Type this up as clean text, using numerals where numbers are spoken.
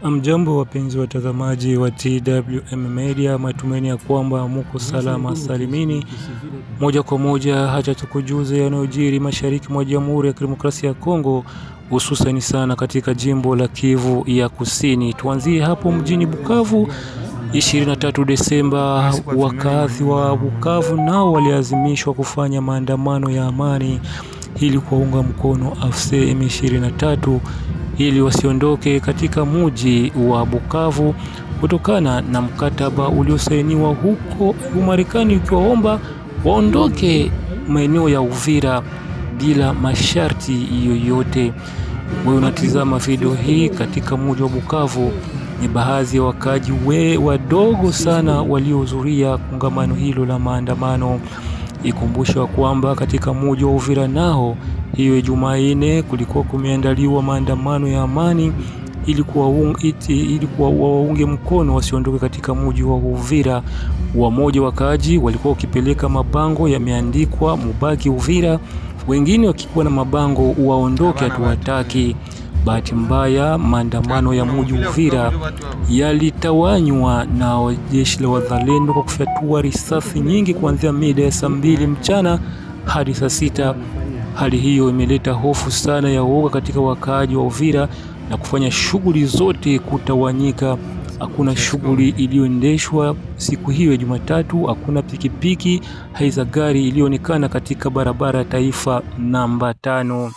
Amjambo wapenzi watazamaji wa TWM Media, matumaini ya kwamba muko salama salimini. Moja kwa moja hacha tukujuze yanayojiri mashariki mwa Jamhuri ya Kidemokrasia ya Kongo, hususan sana katika jimbo la Kivu ya Kusini. Tuanzie hapo mjini Bukavu. 23 Desemba, wakazi wa Bukavu nao waliazimishwa kufanya maandamano ya amani ili kuunga mkono AFC M23 ili wasiondoke katika mji wa Bukavu kutokana na mkataba uliosainiwa huko Marekani ukiwaomba waondoke maeneo ya Uvira bila masharti yoyote. Wewe unatizama video hii katika mji wa Bukavu, ni baadhi ya wakaji wadogo sana waliohudhuria kongamano hilo la maandamano. Ikumbusha kwamba katika mji wa Uvira nao hiyo Jumanne kulikuwa kumeandaliwa maandamano ya amani ili waunge mkono wasiondoke katika mji wa Uvira. Wamoja wakaji walikuwa wakipeleka mabango yameandikwa mubaki Uvira, wengine wakikuwa na mabango waondoke hatuwataki. Bahati mbaya maandamano ya mji Uvira yalitawanywa na jeshi la wazalendo kwa kufyatua risasi nyingi kuanzia mida ya saa 2 mchana hadi saa 6. Hali hiyo imeleta hofu sana ya uoga katika wakaaji wa Uvira na kufanya shughuli zote kutawanyika. Hakuna shughuli iliyoendeshwa siku hiyo ya Jumatatu, hakuna pikipiki haiza gari ilionekana katika barabara ya taifa namba 5.